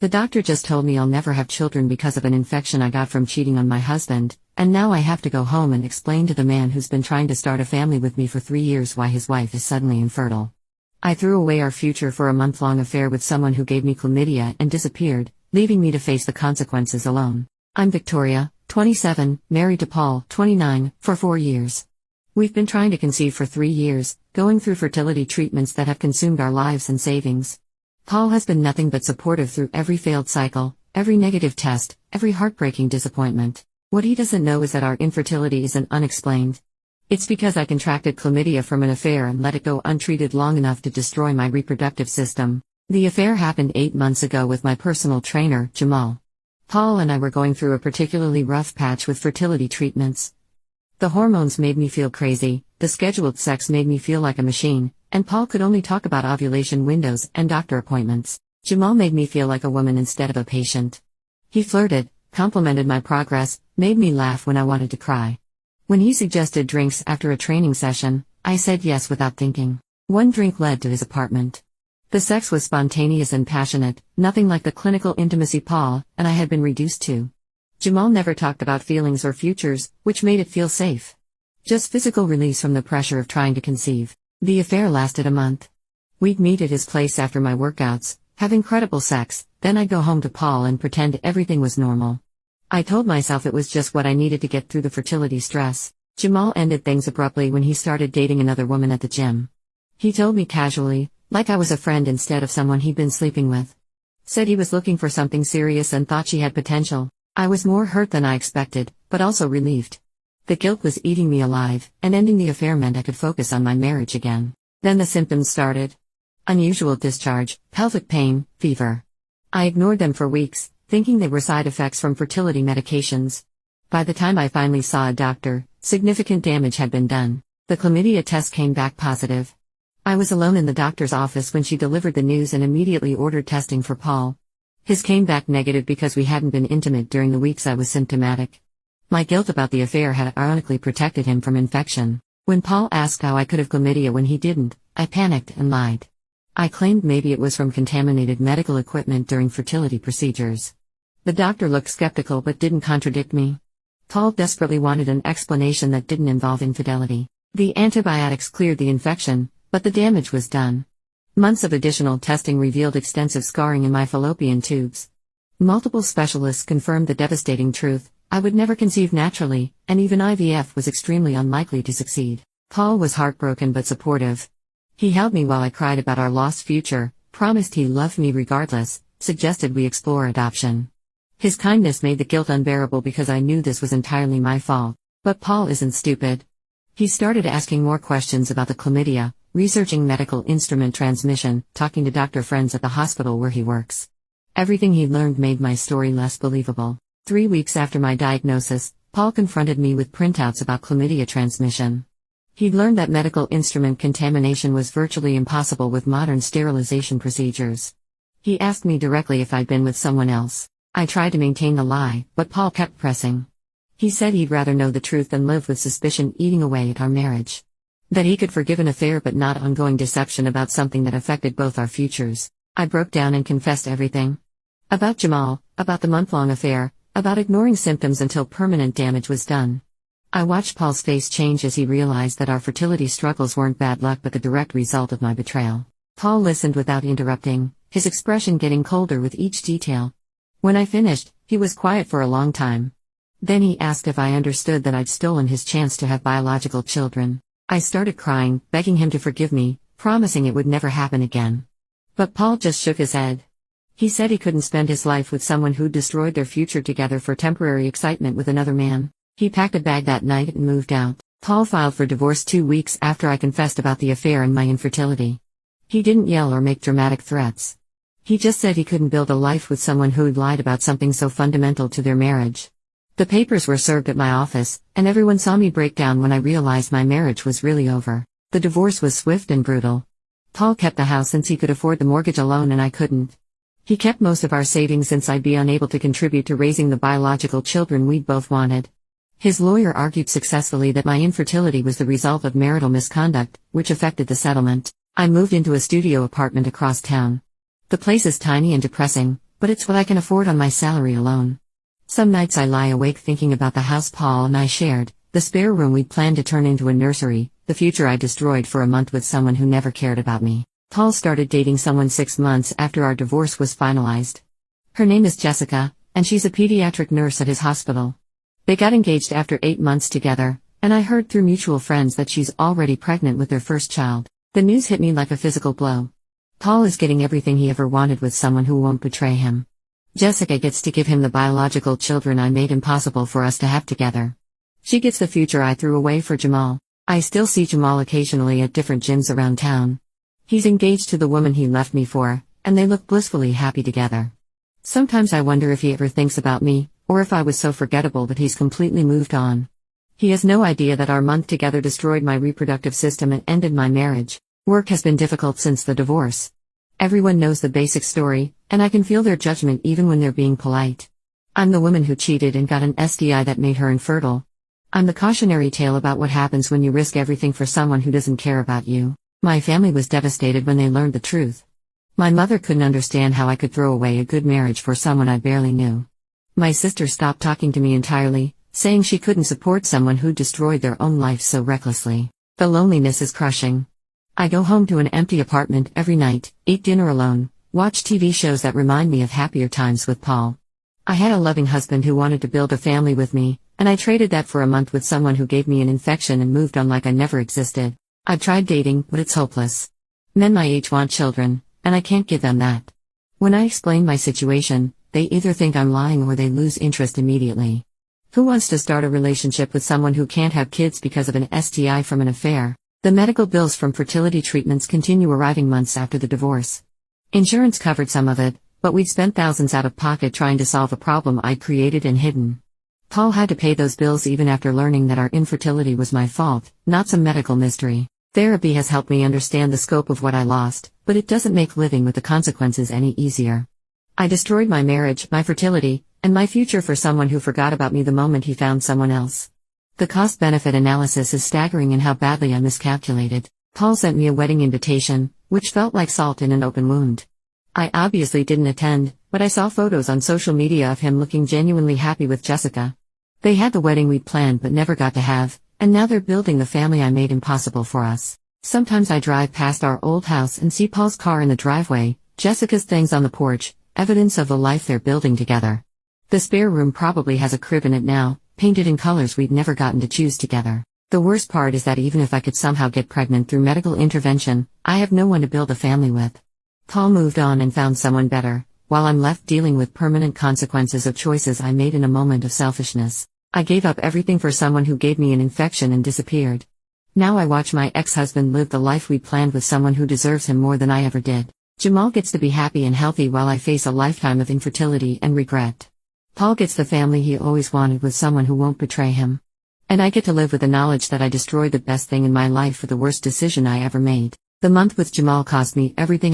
The doctor just told me I'll never have children because of an infection I got from cheating on my husband, and now I have to go home and explain to the man who's been trying to start a family with me for 3 years why his wife is suddenly infertile. I threw away our future for a month-long affair with someone who gave me chlamydia and disappeared, leaving me to face the consequences alone. I'm Victoria, 27, married to Paul, 29, for 4 years. We've been trying to conceive for 3 years, going through fertility treatments that have consumed our lives and savings. Paul has been nothing but supportive through every failed cycle, every negative test, every heartbreaking disappointment. What he doesn't know is that our infertility isn't unexplained. It's because I contracted chlamydia from an affair and let it go untreated long enough to destroy my reproductive system. The affair happened 8 months ago with my personal trainer, Jamal. Paul and I were going through a particularly rough patch with fertility treatments. The hormones made me feel crazy, the scheduled sex made me feel like a machine, and Paul could only talk about ovulation windows and doctor appointments. Jamal made me feel like a woman instead of a patient. He flirted, complimented my progress, made me laugh when I wanted to cry. When he suggested drinks after a training session, I said yes without thinking. One drink led to his apartment. The sex was spontaneous and passionate, nothing like the clinical intimacy Paul and I had been reduced to. Jamal never talked about feelings or futures, which made it feel safe. Just physical release from the pressure of trying to conceive. The affair lasted a month. We'd meet at his place after my workouts, have incredible sex, then I'd go home to Paul and pretend everything was normal. I told myself it was just what I needed to get through the fertility stress. Jamal ended things abruptly when he started dating another woman at the gym. He told me casually, like I was a friend instead of someone he'd been sleeping with. Said he was looking for something serious and thought she had potential. I was more hurt than I expected, but also relieved. The guilt was eating me alive, and ending the affair meant I could focus on my marriage again. Then the symptoms started. Unusual discharge, pelvic pain, fever. I ignored them for weeks, thinking they were side effects from fertility medications. By the time I finally saw a doctor, significant damage had been done. The chlamydia test came back positive. I was alone in the doctor's office when she delivered the news and immediately ordered testing for Paul. His came back negative because we hadn't been intimate during the weeks I was symptomatic. My guilt about the affair had ironically protected him from infection. When Paul asked how I could have chlamydia when he didn't, I panicked and lied. I claimed maybe it was from contaminated medical equipment during fertility procedures. The doctor looked skeptical but didn't contradict me. Paul desperately wanted an explanation that didn't involve infidelity. The antibiotics cleared the infection, but the damage was done. Months of additional testing revealed extensive scarring in my fallopian tubes. Multiple specialists confirmed the devastating truth. I would never conceive naturally, and even IVF was extremely unlikely to succeed. Paul was heartbroken but supportive. He held me while I cried about our lost future, promised he loved me regardless, suggested we explore adoption. His kindness made the guilt unbearable because I knew this was entirely my fault. But Paul isn't stupid. He started asking more questions about the chlamydia, researching medical instrument transmission, talking to doctor friends at the hospital where he works. Everything he learned made my story less believable. 3 weeks after my diagnosis, Paul confronted me with printouts about chlamydia transmission. He'd learned that medical instrument contamination was virtually impossible with modern sterilization procedures. He asked me directly if I'd been with someone else. I tried to maintain the lie, but Paul kept pressing. He said he'd rather know the truth than live with suspicion eating away at our marriage. That he could forgive an affair but not ongoing deception about something that affected both our futures. I broke down and confessed everything. About Jamal, about the month-long affair, about ignoring symptoms until permanent damage was done. I watched Paul's face change as he realized that our fertility struggles weren't bad luck but the direct result of my betrayal. Paul listened without interrupting, his expression getting colder with each detail. When I finished, he was quiet for a long time. Then he asked if I understood that I'd stolen his chance to have biological children. I started crying, begging him to forgive me, promising it would never happen again. But Paul just shook his head. He said he couldn't spend his life with someone who'd destroyed their future together for temporary excitement with another man. He packed a bag that night and moved out. Paul filed for divorce 2 weeks after I confessed about the affair and my infertility. He didn't yell or make dramatic threats. He just said he couldn't build a life with someone who'd lied about something so fundamental to their marriage. The papers were served at my office, and everyone saw me break down when I realized my marriage was really over. The divorce was swift and brutal. Paul kept the house since he could afford the mortgage alone and I couldn't. He kept most of our savings since I'd be unable to contribute to raising the biological children we'd both wanted. His lawyer argued successfully that my infertility was the result of marital misconduct, which affected the settlement. I moved into a studio apartment across town. The place is tiny and depressing, but it's what I can afford on my salary alone. Some nights I lie awake thinking about the house Paul and I shared, the spare room we'd planned to turn into a nursery, the future I destroyed for a month with someone who never cared about me. Paul started dating someone 6 months after our divorce was finalized. Her name is Jessica, and she's a pediatric nurse at his hospital. They got engaged after 8 months together, and I heard through mutual friends that she's already pregnant with their first child. The news hit me like a physical blow. Paul is getting everything he ever wanted with someone who won't betray him. Jessica gets to give him the biological children I made impossible for us to have together. She gets the future I threw away for Jamal. I still see Jamal occasionally at different gyms around town. He's engaged to the woman he left me for, and they look blissfully happy together. Sometimes I wonder if he ever thinks about me, or if I was so forgettable that he's completely moved on. He has no idea that our month together destroyed my reproductive system and ended my marriage. Work has been difficult since the divorce. Everyone knows the basic story, and I can feel their judgment even when they're being polite. I'm the woman who cheated and got an STI that made her infertile. I'm the cautionary tale about what happens when you risk everything for someone who doesn't care about you. My family was devastated when they learned the truth. My mother couldn't understand how I could throw away a good marriage for someone I barely knew. My sister stopped talking to me entirely, saying she couldn't support someone who destroyed their own life so recklessly. The loneliness is crushing. I go home to an empty apartment every night, eat dinner alone, watch TV shows that remind me of happier times with Paul. I had a loving husband who wanted to build a family with me, and I traded that for a month with someone who gave me an infection and moved on like I never existed. I've tried dating, but it's hopeless. Men my age want children, and I can't give them that. When I explain my situation, they either think I'm lying or they lose interest immediately. Who wants to start a relationship with someone who can't have kids because of an STI from an affair? The medical bills from fertility treatments continue arriving months after the divorce. Insurance covered some of it, but we'd spent thousands out of pocket trying to solve a problem I'd created and hidden. Paul had to pay those bills even after learning that our infertility was my fault, not some medical mystery. Therapy has helped me understand the scope of what I lost, but it doesn't make living with the consequences any easier. I destroyed my marriage, my fertility, and my future for someone who forgot about me the moment he found someone else. The cost-benefit analysis is staggering in how badly I miscalculated. Paul sent me a wedding invitation, which felt like salt in an open wound. I obviously didn't attend, but I saw photos on social media of him looking genuinely happy with Jessica. They had the wedding we'd planned but never got to have, and now they're building the family I made impossible for us. Sometimes I drive past our old house and see Paul's car in the driveway, Jessica's things on the porch, evidence of the life they're building together. The spare room probably has a crib in it now, painted in colors we'd never gotten to choose together. The worst part is that even if I could somehow get pregnant through medical intervention, I have no one to build a family with. Paul moved on and found someone better, while I'm left dealing with permanent consequences of choices I made in a moment of selfishness. I gave up everything for someone who gave me an infection and disappeared. Now I watch my ex-husband live the life we planned with someone who deserves him more than I ever did. Jamal gets to be happy and healthy while I face a lifetime of infertility and regret. Paul gets the family he always wanted with someone who won't betray him. And I get to live with the knowledge that I destroyed the best thing in my life for the worst decision I ever made. The month with Jamal cost me everything